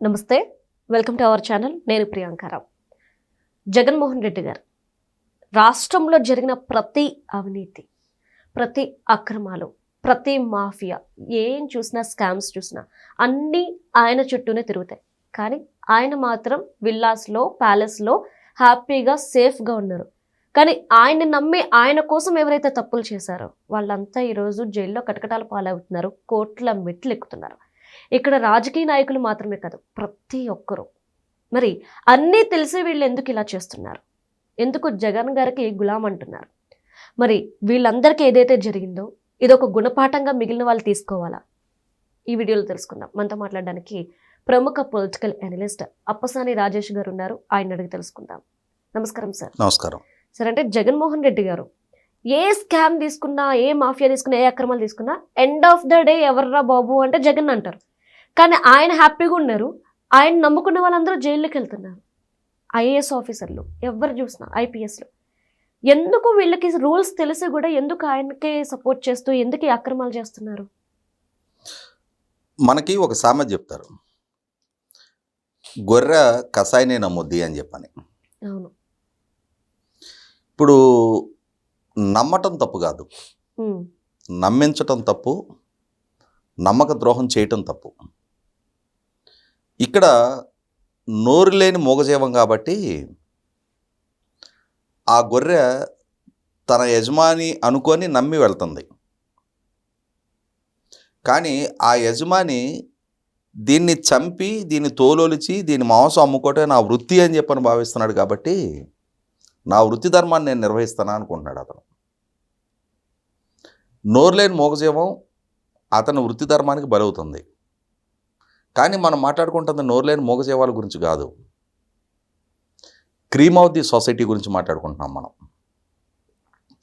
నమస్తే, welcome to our channel. నేను ప్రియాంకారావు. జగన్మోహన్ రెడ్డి గారు రాష్ట్రంలో జరిగిన ప్రతి అవినీతి, ప్రతి అక్రమాలు, ప్రతి మాఫియా, ఏం చూసినా స్కామ్స్ చూసినా అన్నీ ఆయన చుట్టూనే తిరుగుతాయి. కానీ ఆయన మాత్రం విల్లాస్లో, ప్యాలెస్లో హ్యాపీగా సేఫ్గా ఉన్నారు. కానీ ఆయన్ని నమ్మి ఆయన కోసం ఎవరైతే తప్పులు చేశారో వాళ్ళంతా ఈరోజు జైల్లో కటకటాల పాలవుతున్నారు, కోర్టుల మెట్లు ఎక్కుతున్నారు. ఇక్కడ రాజకీయ నాయకులు మాత్రమే కాదు, ప్రతి ఒక్కరూ. మరి అన్నీ తెలిసి వీళ్ళు ఎందుకు ఇలా చేస్తున్నారు? ఎందుకు జగన్ గారికి గులాం అంటున్నారు? మరి వీళ్ళందరికీ ఏదైతే జరిగిందో ఇదొక గుణపాఠంగా మిగిలిన వాళ్ళు తీసుకోవాలా? ఈ వీడియోలో తెలుసుకుందాం. మనతో మాట్లాడడానికి ప్రముఖ పొలిటికల్ అనలిస్ట్ అప్పసాని రాజేష్ గారు ఉన్నారు. ఆయన అడిగి తెలుసుకుందాం. నమస్కారం సార్. నమస్కారం సార్. అంటే జగన్మోహన్ రెడ్డి గారు ఏ స్కామ్ తీసుకున్నా, ఏ మాఫియా తీసుకున్నా, ఏ అక్రమాలు తీసుకున్నా ఎండ్ ఆఫ్ ద డే ఎవర్రా బాబు అంటే జగన్ అంటారు. కానీ ఆయన హ్యాపీగా ఉన్నారు. ఆయన నమ్ముకున్న వాళ్ళందరూ జైల్లోకి వెళ్తున్నారు. ఐఏఎస్ ఆఫీసర్లు ఎవరు చూసినా, ఐపీఎస్లు. ఎందుకు వీళ్ళకి రూల్స్ తెలిసి కూడా ఎందుకు ఆయనకే సపోర్ట్ చేస్తూ ఎందుకు ఈ అక్రమాలు చేస్తున్నారు? మనకి ఒక సామెత చెప్తారు, గొర్రె కసాయినే నమ్ముద్ది అని చెప్పని. అవును. ఇప్పుడు నమ్మటం తప్పు కాదు, నమ్మించటం తప్పు, నమ్మక ద్రోహం చేయటం తప్పు. ఇక్కడ నోరు లేని మూగజీవం కాబట్టి ఆ గొర్రె తన యజమాని అనుకొని నమ్మి వెళ్తుంది. కానీ ఆ యజమాని దీన్ని చంపి, దీన్ని తోలొలిచి, దీని మాంసం అమ్ముకోవటం నా వృత్తి అని చెప్పని భావిస్తున్నాడు. కాబట్టి నా వృత్తి ధర్మాన్ని నేను నిర్వహిస్తాను అనుకుంటున్నాడు అతను. నోరు లేని మూగజీవం అతని వృత్తి ధర్మానికి బలవుతుంది. కానీ మనం మాట్లాడుకుంటుంది నోరు లేని మూగజీవాల గురించి కాదు, క్రీమ్ ఆఫ్ ది సొసైటీ గురించి మాట్లాడుకుంటున్నాం మనం.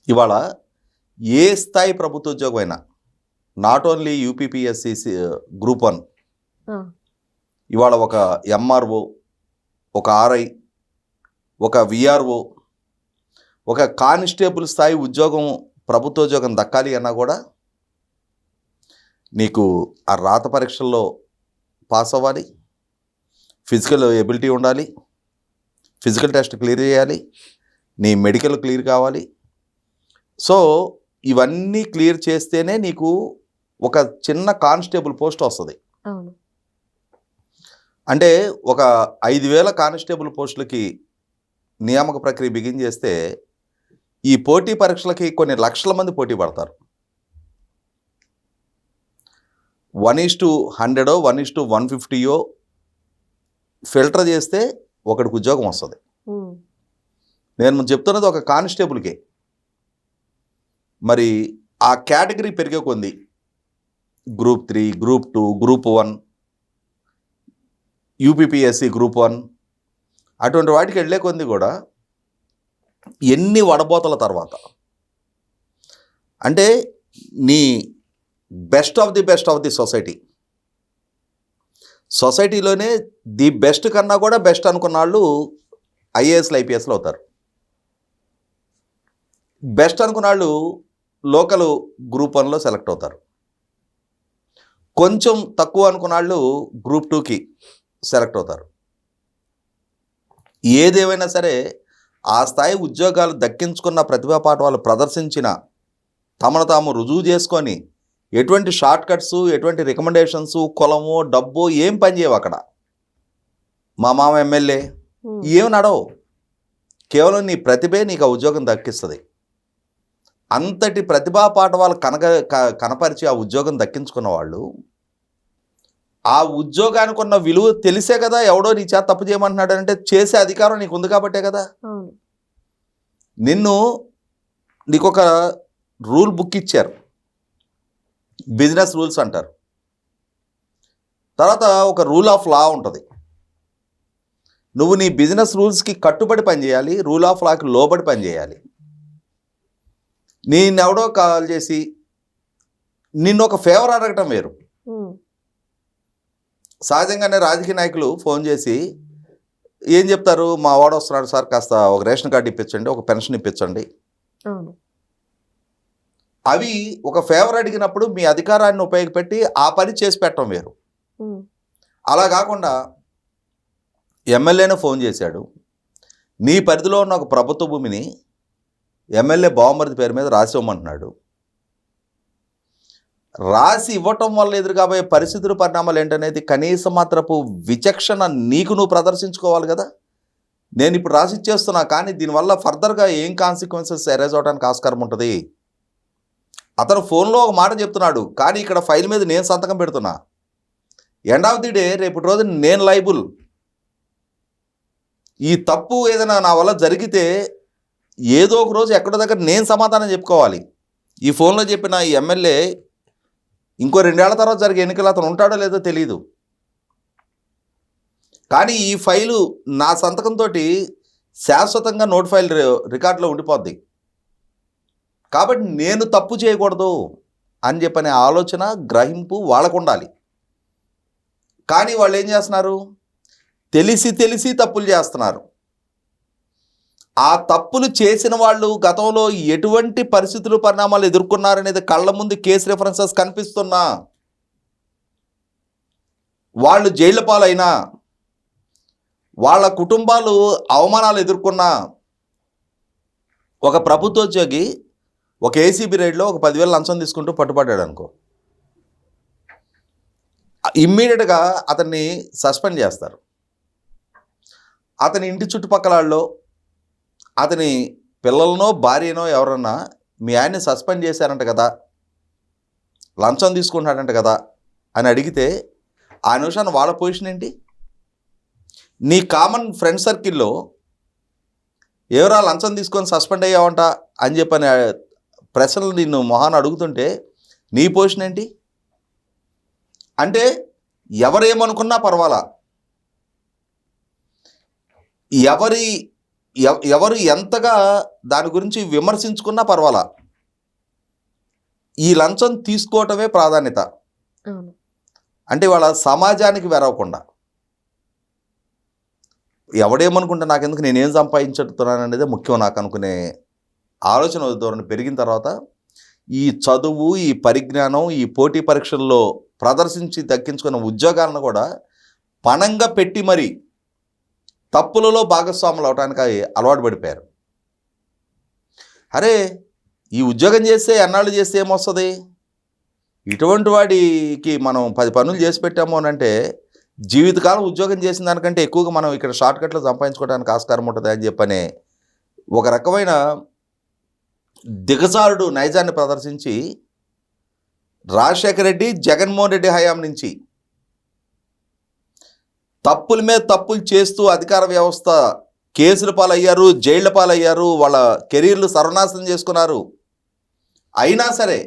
ఇవాళ ఏ స్థాయి ప్రభుత్వ ఉద్యోగం అయినా, నాట్ ఓన్లీ యూపీపీఎస్సీ గ్రూప్ 1, ఇవాళ ఒక ఎంఆర్ఓ, ఒక ఆర్ఐ, ఒక విఆర్ఓ, ఒక కానిస్టేబుల్ స్థాయి ఉద్యోగం, ప్రభుత్వ ఉద్యోగం దక్కాలి అన్నా కూడా నీకు ఆ రాత పరీక్షల్లో పాస్ అవ్వాలి, ఫిజికల్ ఎబిలిటీ ఉండాలి, ఫిజికల్ టెస్ట్ క్లియర్ చేయాలి, నీ మెడికల్ క్లియర్ కావాలి. సో ఇవన్నీ క్లియర్ చేస్తేనే నీకు ఒక చిన్న కానిస్టేబుల్ పోస్ట్ వస్తుంది. అంటే ఒక 5,000 కానిస్టేబుల్ పోస్టులకి నియామక ప్రక్రియ బిగిన్ చేస్తే ఈ పోటీ పరీక్షలకి కొన్ని లక్షల మంది పోటీ పడతారు. 1:100 1:150 ఫిల్టర్ చేస్తే ఒకడికి ఉద్యోగం వస్తుంది. నేను చెప్తున్నది ఒక కానిస్టేబుల్కే. మరి ఆ కేటగిరీ పెరిగే కొంది, group 3, group 2, group 1, UPPSC group 1, అటువంటి వాటికి వెళ్ళే కొంది కూడా ఎన్ని వడబోతల తర్వాత, అంటే నీ బెస్ట్ ఆఫ్ ది సొసైటీలోనే ది బెస్ట్ కన్నా కూడా బెస్ట్ అనుకున్న వాళ్ళు ఐఏఎస్లు, ఐపీఎస్లు అవుతారు. బెస్ట్ అనుకున్న వాళ్ళు లోకల్ గ్రూప్ 1లో సెలెక్ట్ అవుతారు. కొంచెం తక్కువ అనుకున్న వాళ్ళు గ్రూప్ 2కి సెలెక్ట్ అవుతారు. ఏదేమైనా సరే ఆ స్థాయి ఉద్యోగాలు దక్కించుకున్న ప్రతిభా పాఠవాలు ప్రదర్శించిన, తమను తాము రుజువు చేసుకొని, ఎటువంటి షార్ట్ కట్స్, ఎటువంటి రికమెండేషన్స్, కులము, డబ్బు ఏం పనిచేయవు అక్కడ. మా మామ ఎమ్మెల్యే ఏం నడవు, కేవలం నీ ప్రతిభే నీకు ఆ ఉద్యోగం దక్కిస్తుంది. అంతటి ప్రతిభా పాఠవాలు కనపరిచి ఆ ఉద్యోగం దక్కించుకున్న వాళ్ళు, ఆ ఉద్యోగానికి ఉన్న విలువ తెలిసే కదా ఎవడో నీ చేత తప్పు చేయమంటున్నాడు అంటే చేసే అధికారం నీకు ఉంది కాబట్టే కదా. నీకు ఒక రూల్ బుక్ ఇచ్చారు, బిజినెస్ రూల్స్ అంటారు. తర్వాత ఒక రూల్ ఆఫ్ లా ఉంటుంది. నువ్వు నీ బిజినెస్ రూల్స్కి కట్టుబడి పనిచేయాలి, రూల్ ఆఫ్ లాకి లోబడి పనిచేయాలి. నేనెవడో కాల్ చేసి నిన్ను ఒక ఫేవర్ అడగటం వేరు. సహజంగానే రాజకీయ నాయకులు ఫోన్ చేసి ఏం చెప్తారు, మా వాడు వస్తున్నాడు సార్, కాస్త ఒక రేషన్ కార్డు ఇప్పించండి, ఒక పెన్షన్ ఇప్పించండి. అవి ఒక ఫేవర్ అడిగినప్పుడు మీ అధికారాన్ని ఉపయోగపెట్టి ఆ పని చేసి పెట్టడం వేరు. అలా కాకుండా ఎమ్మెల్యేనే ఫోన్ చేశాడు, నీ పరిధిలో ఉన్న ఒక ప్రభుత్వ భూమిని ఎమ్మెల్యే బావమరిది పేరు మీద రాసి ఇవ్వమంటున్నాడు. రాసి ఇవ్వటం వల్ల ఎదురు కాబోయే పరిస్థితులు పరిణామాలు ఏంటనేది కనీస మాత్రపు విచక్షణ నీకు నువ్వు ప్రదర్శించుకోవాలి కదా. నేను ఇప్పుడు రాసి ఇచ్చేస్తున్నా, కానీ దీనివల్ల ఫర్దర్గా ఏం కాన్సిక్వెన్సెస్ ఎరేజ్ అవడానికి ఆస్కారం ఉంటుంది. అతను ఫోన్లో ఒక మాట చెప్తున్నాడు, కానీ ఇక్కడ ఫైల్ మీద నేను సంతకం పెడుతున్నా. ఎండ్ ఆఫ్ ది డే రేపటి రోజు నేను లైబుల్. ఈ తప్పు ఏదైనా నా వల్ల జరిగితే ఏదో ఒక రోజు ఎక్కడో దగ్గర నేను సమాధానం చెప్పుకోవాలి. ఈ ఫోన్లో చెప్పిన ఈ ఎమ్మెల్యే ఇంకో 2 ఏళ్ల తర్వాత జరిగే ఎన్నికలు అతను ఉంటాడో లేదో తెలియదు, కానీ ఈ ఫైలు నా సంతకంతో శాశ్వతంగా నోట్ ఫైల్ రికార్డులో ఉండిపోద్ది. కాబట్టి నేను తప్పు చేయకూడదు అని చెప్పనే ఆలోచన గ్రహింపు వాళ్ళకు ఉండాలి. కానీ వాళ్ళు ఏం చేస్తున్నారు, తెలిసి తెలిసి తప్పులు చేస్తున్నారు. ఆ తప్పులు చేసిన వాళ్ళు గతంలో ఎటువంటి పరిస్థితులు పరిణామాలు ఎదుర్కొన్నారనేది కళ్ళ ముందు కేసు రెఫరెన్సెస్ కనిపిస్తున్నా, వాళ్ళు జైళ్ళ పాలైనా, వాళ్ళ కుటుంబాలు అవమానాలు ఎదుర్కొన్నా, ఒక ప్రభుత్వోద్యోగి ఒక ఏసీబీ రైడ్లో ఒక 10,000 లంచం తీసుకుంటూ పట్టుబడ్డాడు అనుకో, ఇమ్మీడియట్గా అతన్ని సస్పెండ్ చేస్తారు. అతని ఇంటి చుట్టుపక్కల వాళ్ళు, అతని పిల్లలనో భార్యనో ఎవరన్నా మీ ఆయన్ని సస్పెండ్ చేశారంట కదా, లంచం తీసుకుంటాడంట కదా అని అడిగితే ఆ నిమిషాన్ని వాళ్ళ పొజిషన్ ఏంటి? నీ కామన్ ఫ్రెండ్ సర్కిల్లో ఎవరా లంచం తీసుకొని సస్పెండ్ అయ్యావంట అని చెప్పని ప్రశ్నలు నిన్ను మొహాన్ని అడుగుతుంటే నీ పొజిషన్ ఏంటి? అంటే ఎవరేమనుకున్నా పర్వాలా, ఎవరు ఎంతగా దాని గురించి విమర్శించుకున్నా పర్వాలా, ఈ లంచం తీసుకోవటమే ప్రాధాన్యత. అంటే వాళ్ళ సమాజానికి వెరవకుండా, ఎవడేమనుకుంటే నాకెందుకు, నేనేం సంపాదించుతున్నాను అనేది ముఖ్యం నాకు అనుకునే ఆలోచన ధోరణి పెరిగిన తర్వాత ఈ చదువు, ఈ పరిజ్ఞానం, ఈ పోటీ పరీక్షల్లో ప్రదర్శించి దక్కించుకున్న ఉద్యోగాలను కూడా పణంగా పెట్టి మరి తప్పులలో భాగస్వాములు అవడానికి అలవాటు పడిపోయారు. అరే ఈ ఉద్యోగం చేస్తే ఎన్నాళ్ళు చేస్తే ఏమొస్తుంది, ఇటువంటి వాడికి మనం 10 పనులు చేసి పెట్టాము అని అంటే జీవితకాలం ఉద్యోగం చేసిన దానికంటే ఎక్కువగా మనం ఇక్కడ షార్ట్కట్లో సంపాదించుకోవడానికి ఆస్కారం ఉంటుంది అని చెప్పనే ఒక రకమైన దిగజారుడు నైజాన్ని ప్రదర్శించి రాజశేఖర రెడ్డి, జగన్మోహన్ రెడ్డి హయాం నుంచి తప్పుల మీద తప్పులు చేస్తూ అధికార వ్యవస్థ కేసుల పాలయ్యారు, జైళ్ల పాలయ్యారు, వాళ్ళ కెరీర్లు సర్వనాశనం చేసుకున్నారు. అయినా సరే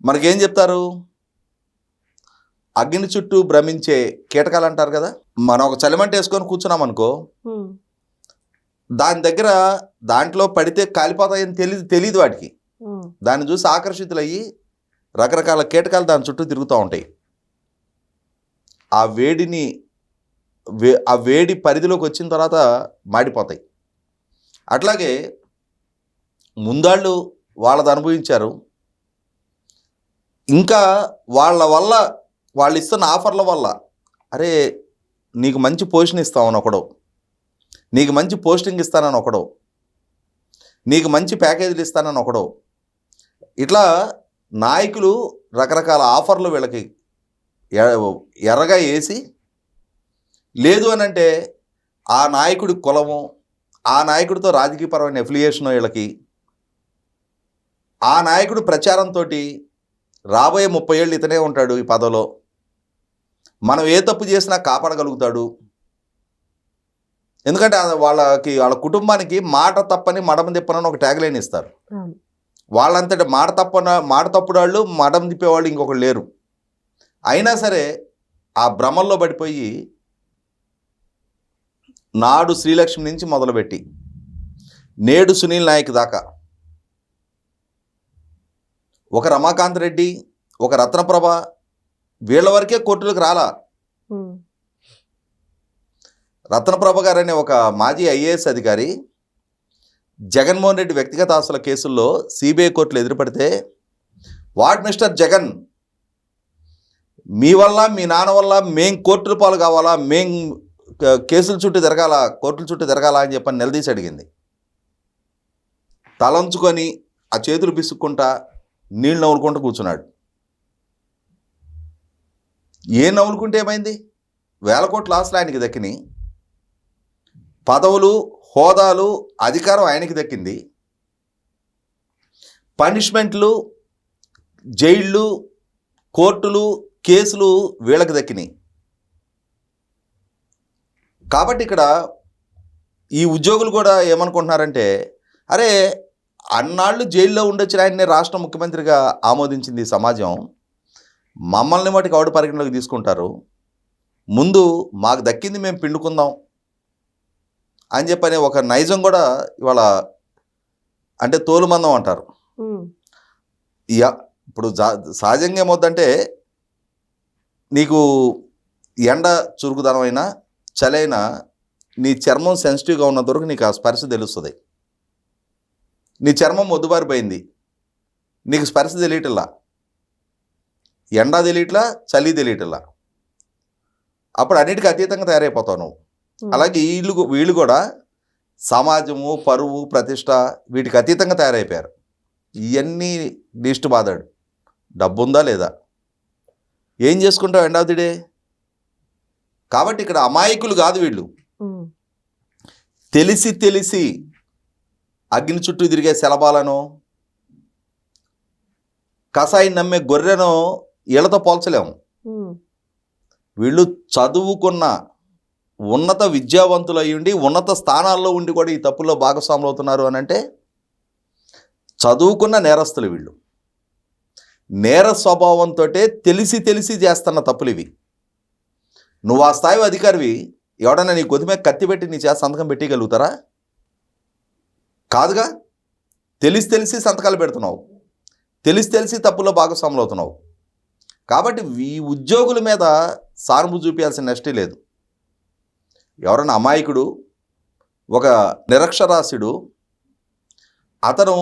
మనకేం చెప్తారు, అగ్ని చుట్టూ భ్రమించే కీటకాలు అంటారు కదా. మనం ఒక చలిమంట వేసుకొని కూర్చున్నాం అనుకో, దాని దగ్గర దాంట్లో పడితే కాలిపోతాయని తెలియదు వాటికి. దాన్ని చూసి ఆకర్షితులయ్యి రకరకాల కీటకాలు దాని చుట్టూ తిరుగుతూ ఉంటాయి. ఆ వేడి పరిధిలోకి వచ్చిన తర్వాత మాడిపోతాయి. అట్లాగే ముందాళ్ళు వాళ్ళది అనుభవించారు, ఇంకా వాళ్ళ వల్ల వాళ్ళు ఇస్తున్న ఆఫర్ల వల్ల అరే నీకు మంచి పొజిషన్ ఇస్తామని ఒకడో, నీకు మంచి పోస్టింగ్ ఇస్తానని ఒకడో, నీకు మంచి ప్యాకేజీలు ఇస్తానని ఒకడో, ఇట్లా నాయకులు రకరకాల ఆఫర్లు వీళ్ళకి ఎర్రగా వేసి, లేదు అని అంటే ఆ నాయకుడి కులము, ఆ నాయకుడితో రాజకీయపరమైన ఎఫిలియేషను వీళ్ళకి, ఆ నాయకుడు ప్రచారంతో రాబోయే 30 ఏళ్ళు ఇతనే ఉంటాడు ఈ పదవిలో, మనం ఏ తప్పు చేసినా కాపాడగలుగుతాడు. ఎందుకంటే వాళ్ళ కుటుంబానికి మాట తప్పని మడమ తిప్పనని ఒక ట్యాగ్లైన్ ఇస్తారు. వాళ్ళంతటి మాట తప్పుడు వాళ్ళు, మడమ తిప్పేవాళ్ళు ఇంకొకరు లేరు. అయినా సరే ఆ భ్రమల్లో పడిపోయి నాడు శ్రీలక్ష్మి నుంచి మొదలుపెట్టి నేడు సునీల్ నాయక్ దాకా, ఒక రమాకాంత్ రెడ్డి, ఒక రత్నప్రభ, వీళ్ళ వరకే కోర్టులకు రాలా. రత్నప్రభ గారు అనే ఒక మాజీ ఐఏఎస్ అధికారి జగన్మోహన్ రెడ్డి వ్యక్తిగత ఆస్తుల కేసుల్లో సిబిఐ కోర్టులు ఎదురుపడితే, వాట్ మిస్టర్ జగన్, మీ వల్ల మీ నాన్న వల్ల మేం కోర్టుల పాలు కావాలా, మేం కేసుల చుట్టూ తిరగాల, కోర్టుల చుట్టూ తిరగాల అని చెప్పని నిలదీసి అడిగింది. తలంచుకొని ఆ చేతులు పిసుక్కుంటా నీళ్ళు నవ్వులుకుంటూ కూర్చున్నాడు. ఏ నవ్వులుకుంటే ఏమైంది? 1,000 కోట్ల ఆస్తులు ఆయనకి దక్కినాయి, పదవులు, హోదాలు, అధికారం ఆయనకి దక్కింది, పనిష్మెంట్లు, జైళ్ళు, కోర్టులు, కేసులు వీళ్ళకి దక్కినాయి. కాబట్టి ఇక్కడ ఈ ఉద్యోగులు కూడా ఏమనుకుంటున్నారంటే, అరే అన్నాళ్ళు జైల్లో ఉండొచ్చిన ఆయన్ని రాష్ట్ర ముఖ్యమంత్రిగా ఆమోదించింది ఈ సమాజం, మమ్మల్ని మటుకు ఆవిడ పరిగణలోకి తీసుకుంటారు, ముందు మాకు దక్కింది మేము పిండుకుందాం అని చెప్పని ఒక నైజం కూడా ఇవాళ, అంటే తోలుమందం అంటారు. ఇప్పుడు సహజంగా ఏమవుద్దంటే, నీకు ఎండ చురుకుదనమైనా చలైనా నీ చర్మం సెన్సిటివ్గా ఉన్నంత వరకు నీకు ఆ స్పర్శ తెలుస్తుంది. నీ చర్మం మొద్దుబారిపోయింది, నీకు స్పర్శ తెలియటల్లా, ఎండ తెలియట్లా, చలి తెలియటల్లా, అప్పుడు అన్నిటికీ అతీతంగా తయారైపోతావు నువ్వు. అలాగే వీళ్ళు కూడా సమాజము, పరువు, ప్రతిష్ట వీటికి అతీతంగా తయారైపోయారు. ఇవన్నీ దిష్టి బాధాడు. డబ్బు ఉందా లేదా, ఏం చేసుకుంటావు ఎండ్ ఆఫ్ ది డే. కాబట్టి ఇక్కడ అమాయకులు కాదు వీళ్ళు, తెలిసి తెలిసి అగ్ని చుట్టూ తిరిగే శలభాలను, కసాయి నమ్మే గొర్రెను వీళ్ళతో పోల్చలేము. వీళ్ళు చదువుకున్న ఉన్నత విద్యావంతులు అయి ఉండి ఉన్నత స్థానాల్లో ఉండి కూడా ఈ తప్పుల్లో భాగస్వాములు అవుతున్నారు అని అంటే చదువుకున్న నేరస్తులు వీళ్ళు. నేర స్వభావంతో తెలిసి తెలిసి చేస్తున్న తప్పులు ఇవి. నువ్వు ఆ స్థాయి అధికారివి, ఎవడన్నా నీ కొద్దిమే కత్తి పెట్టి నీ చేత సంతకం పెట్టగలుగుతారా? కాదుగా. తెలిసి తెలిసి సంతకాలు పెడుతున్నావు, తెలిసి తెలిసి తప్పుల్లో భాగస్వాములు అవుతున్నావు. కాబట్టి ఈ ఉద్యోగుల మీద సానుభూతి చూపించాల్సిన నష్టే లేదు. ఎవరన్నా అమాయకుడు, ఒక నిరక్షరాస్యుడు, అతను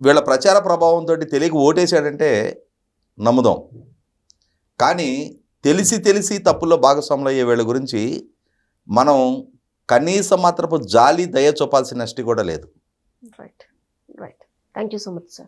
వీళ్ళ ప్రచార ప్రభావంతో తెలియక ఓటేశాడంటే నమ్ముదాం. కానీ తెలిసి తెలిసి తప్పుల్లో భాగస్వాములు అయ్యే వీళ్ళ గురించి మనం కనీసం మాత్రపు జాలి, దయ చూపాల్సిన నష్టి కూడా లేదు. Right. Thank you so much sir.